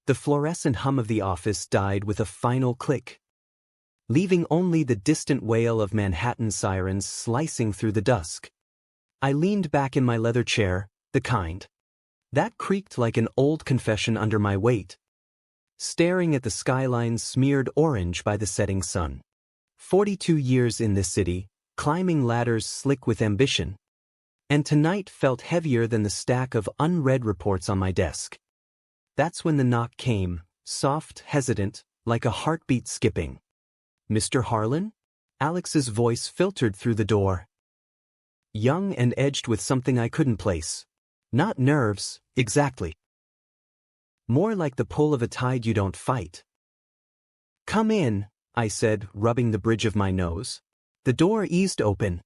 The fluorescent hum of the office died with a final click, leaving only the distant wail of Manhattan sirens slicing through the dusk. I leaned back in my leather chair, the kind that creaked like an old confession under my weight, staring at the skyline smeared orange by the setting sun. 42 years in this city, climbing ladders slick with ambition, and tonight felt heavier than the stack of unread reports on my desk. That's when the knock came, soft, hesitant, like a heartbeat skipping. "Mr. Harlan?" Alex's voice filtered through the door. Young and edged with something I couldn't place. Not nerves, exactly. More like the pull of a tide you don't fight. "Come in," I said, rubbing the bridge of my nose. The door eased open,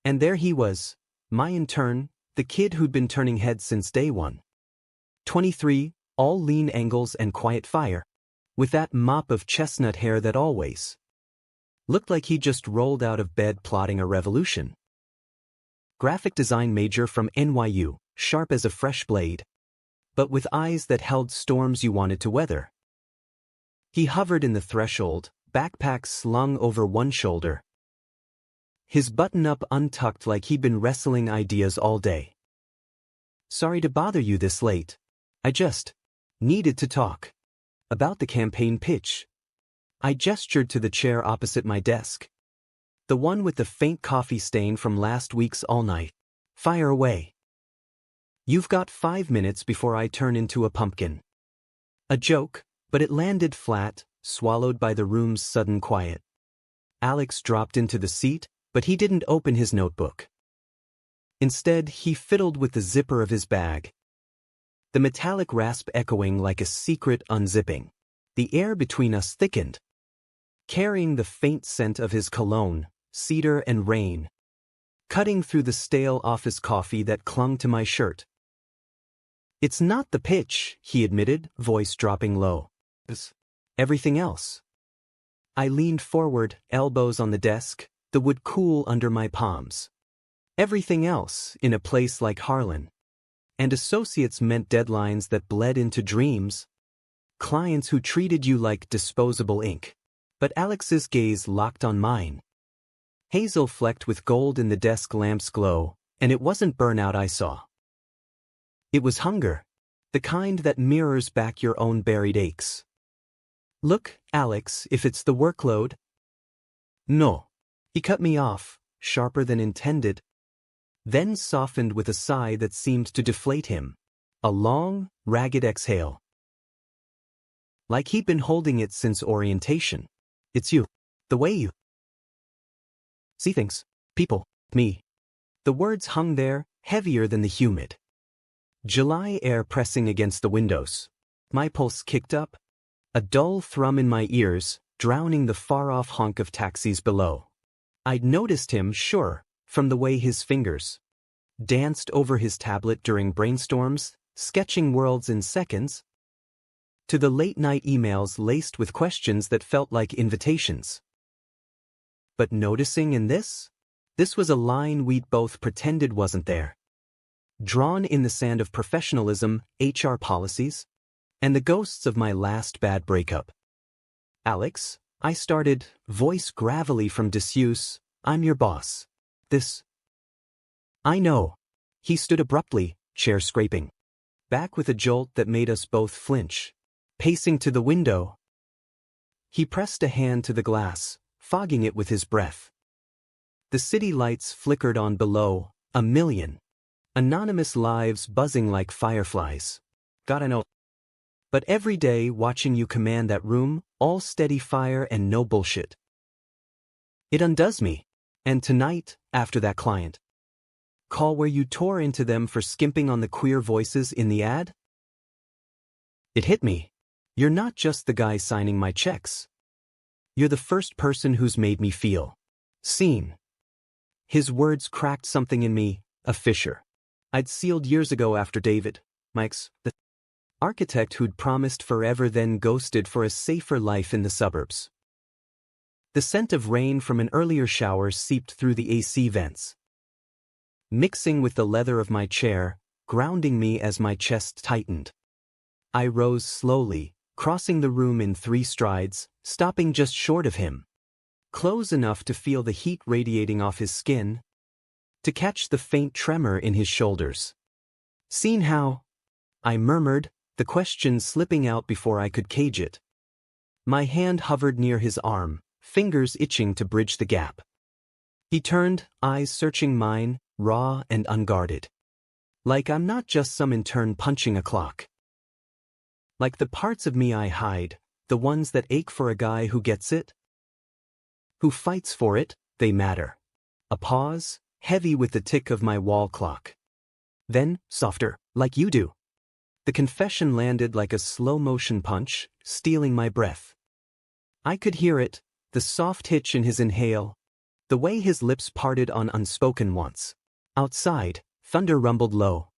and there he was, my intern, the kid who'd been turning heads since day one. 23, all lean angles and quiet fire, with that mop of chestnut hair that always looked like he just rolled out of bed plotting a revolution. Graphic design major from NYU, sharp as a fresh blade, but with eyes that held storms you wanted to weather. He hovered in the threshold, backpack slung over one shoulder, his button-up untucked like he'd been wrestling ideas all day. "Sorry to bother you this late. I just needed to talk about the campaign pitch." I gestured to the chair opposite my desk, the one with the faint coffee stain from last week's all-night. "Fire away. You've got 5 minutes before I turn into a pumpkin." A joke, but it landed flat, swallowed by the room's sudden quiet. Alex dropped into the seat, but he didn't open his notebook. Instead, he fiddled with the zipper of his bag, the metallic rasp echoing like a secret unzipping. The air between us thickened, carrying the faint scent of his cologne, cedar and rain, cutting through the stale office coffee that clung to my shirt. "It's not the pitch," he admitted, voice dropping low. "It's everything else." I leaned forward, elbows on the desk, the wood cool under my palms. Everything else, in a place like Harlan. And associates meant deadlines that bled into dreams. Clients who treated you like disposable ink. But Alex's gaze locked on mine. Hazel flecked with gold in the desk lamp's glow, and it wasn't burnout I saw. It was hunger, the kind that mirrors back your own buried aches. "Look, Alex, if it's the workload." "No." He cut me off, sharper than intended, then softened with a sigh that seemed to deflate him. A long, ragged exhale. Like he'd been holding it since orientation. "It's you. The way you see things. People. Me." The words hung there, heavier than the humid July air pressing against the windows. My pulse kicked up, a dull thrum in my ears, drowning the far-off honk of taxis below. I'd noticed him, sure, from the way his fingers danced over his tablet during brainstorms, sketching worlds in seconds, to the late-night emails laced with questions that felt like invitations. But noticing in this? This was a line we'd both pretended wasn't there. Drawn in the sand of professionalism, HR policies, and the ghosts of my last bad breakup. "Alex," I started, voice gravelly from disuse, "I'm your boss. This." "I know." He stood abruptly, chair scraping, back with a jolt that made us both flinch. Pacing to the window, he pressed a hand to the glass, fogging it with his breath. The city lights flickered on below, a million anonymous lives buzzing like fireflies. "Gotta know. But every day watching you command that room, all steady fire and no bullshit. It undoes me. And tonight, after that client call where you tore into them for skimping on the queer voices in the ad, it hit me. You're not just the guy signing my checks. You're the first person who's made me feel seen." His words cracked something in me, a fissure I'd sealed years ago after David, the architect who'd promised forever then ghosted for a safer life in the suburbs. The scent of rain from an earlier shower seeped through the AC vents, mixing with the leather of my chair, grounding me as my chest tightened. I rose slowly, crossing the room in 3 strides, stopping just short of him. Close enough to feel the heat radiating off his skin, to catch the faint tremor in his shoulders. "Seen how?" I murmured, the question slipping out before I could cage it. My hand hovered near his arm, fingers itching to bridge the gap. He turned, eyes searching mine, raw and unguarded. Like I'm not just some intern punching a clock. Like the parts of me I hide, the ones that ache for a guy who gets it, who fights for it, they matter. A pause, heavy with the tick of my wall clock. Then, softer, like you do. The confession landed like a slow-motion punch, stealing my breath. I could hear it, the soft hitch in his inhale, the way his lips parted on unspoken wants. Outside, thunder rumbled low,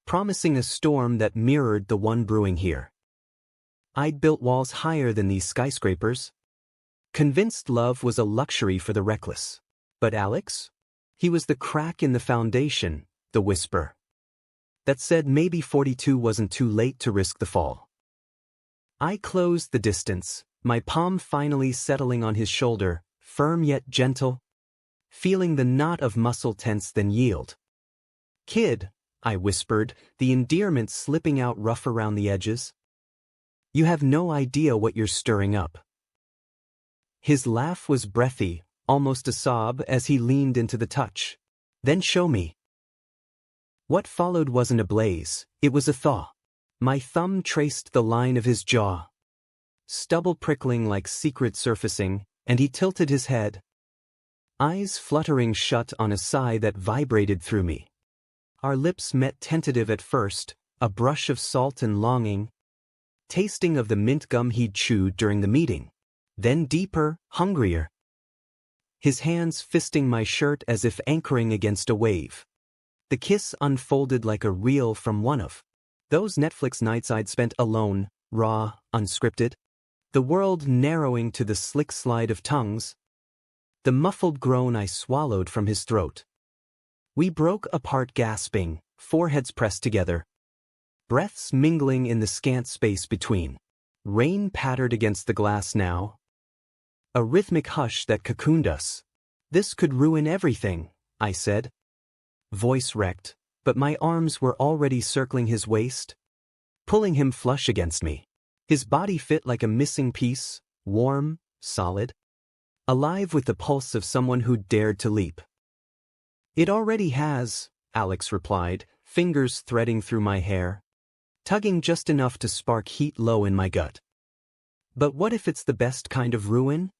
promising a storm that mirrored the one brewing here. I'd built walls higher than these skyscrapers, convinced love was a luxury for the reckless. But Alex? He was the crack in the foundation, the whisper that said maybe 42 wasn't too late to risk the fall. I closed the distance, my palm finally settling on his shoulder, firm yet gentle, feeling the knot of muscle tense then yield. "Kid," I whispered, the endearment slipping out rough around the edges. "You have no idea what you're stirring up." His laugh was breathy, almost a sob as he leaned into the touch. "Then show me." What followed wasn't a blaze, it was a thaw. My thumb traced the line of his jaw, stubble prickling like secret surfacing, and he tilted his head, eyes fluttering shut on a sigh that vibrated through me. Our lips met tentative at first, a brush of salt and longing, tasting of the mint gum he'd chewed during the meeting. Then deeper, hungrier. His hands fisting my shirt as if anchoring against a wave. The kiss unfolded like a reel from one of those Netflix nights I'd spent alone, raw, unscripted. The world narrowing to the slick slide of tongues. The muffled groan I swallowed from his throat. We broke apart gasping, foreheads pressed together. Breaths mingling in the scant space between. Rain pattered against the glass now. A rhythmic hush that cocooned us. "This could ruin everything," I said. Voice wrecked, but my arms were already circling his waist, pulling him flush against me. His body fit like a missing piece, warm, solid, alive with the pulse of someone who'd dared to leap. "It already has," Alex replied, fingers threading through my hair, tugging just enough to spark heat low in my gut. "But what if it's the best kind of ruin?"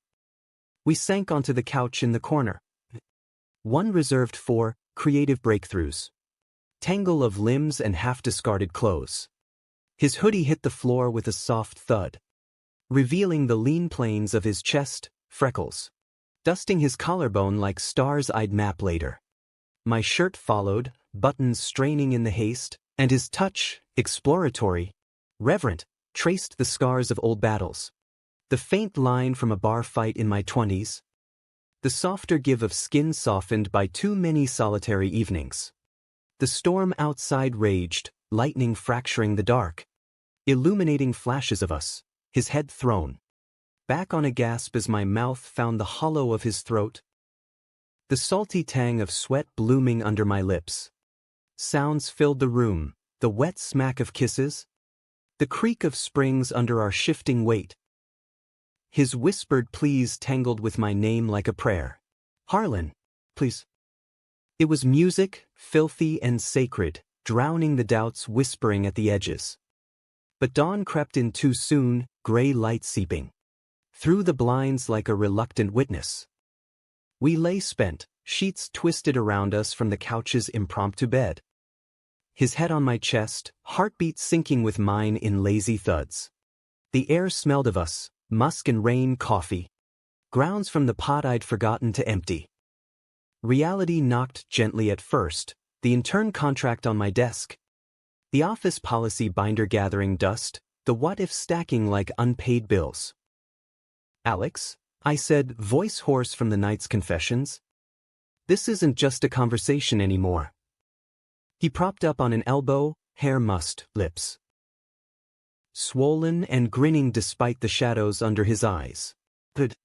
We sank onto the couch in the corner. One reserved for creative breakthroughs. Tangle of limbs and half-discarded clothes. His hoodie hit the floor with a soft thud, revealing the lean planes of his chest, freckles, dusting his collarbone like stars I'd map later. My shirt followed, buttons straining in the haste, and his touch, exploratory, reverent, traced the scars of old battles. The faint line from a bar fight in my 20s. The softer give of skin softened by too many solitary evenings. The storm outside raged, lightning fracturing the dark, illuminating flashes of us, his head thrown back on a gasp as my mouth found the hollow of his throat. The salty tang of sweat blooming under my lips. Sounds filled the room, the wet smack of kisses, the creak of springs under our shifting weight. His whispered pleas tangled with my name like a prayer. "Harlan, please." It was music, filthy and sacred, drowning the doubts whispering at the edges. But dawn crept in too soon, gray light seeping through the blinds like a reluctant witness. We lay spent, sheets twisted around us from the couch's impromptu bed. His head on my chest, heartbeat syncing with mine in lazy thuds. The air smelled of us, musk and rain, coffee. Grounds from the pot I'd forgotten to empty. Reality knocked gently at first, the intern contract on my desk. The office policy binder gathering dust, the what-if stacking like unpaid bills. "Alex," I said, voice hoarse from the night's confessions. "This isn't just a conversation anymore." He propped up on an elbow, hair mussed, lips swollen and grinning despite the shadows under his eyes. Good.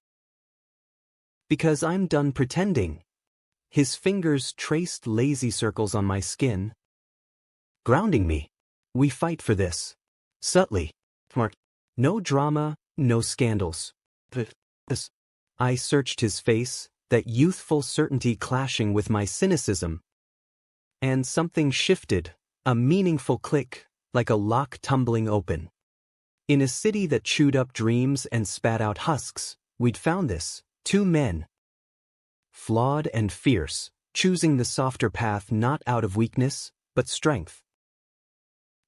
Because I'm done pretending. His fingers traced lazy circles on my skin, grounding me. We fight for this. Subtly. Smart. No drama, no scandals. This. I searched his face, that youthful certainty clashing with my cynicism. And something shifted, a meaningful click, like a lock tumbling open. In a city that chewed up dreams and spat out husks, we'd found this, two men. Flawed and fierce, choosing the softer path not out of weakness, but strength.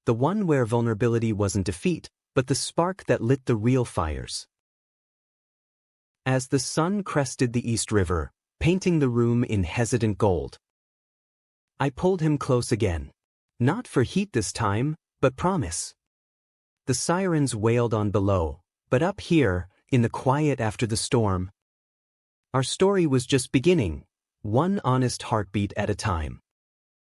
The one where vulnerability wasn't defeat, but the spark that lit the real fires. As the sun crested the East River, painting the room in hesitant gold, I pulled him close again. Not for heat this time, but promise. The sirens wailed on below, but up here, in the quiet after the storm, our story was just beginning, one honest heartbeat at a time.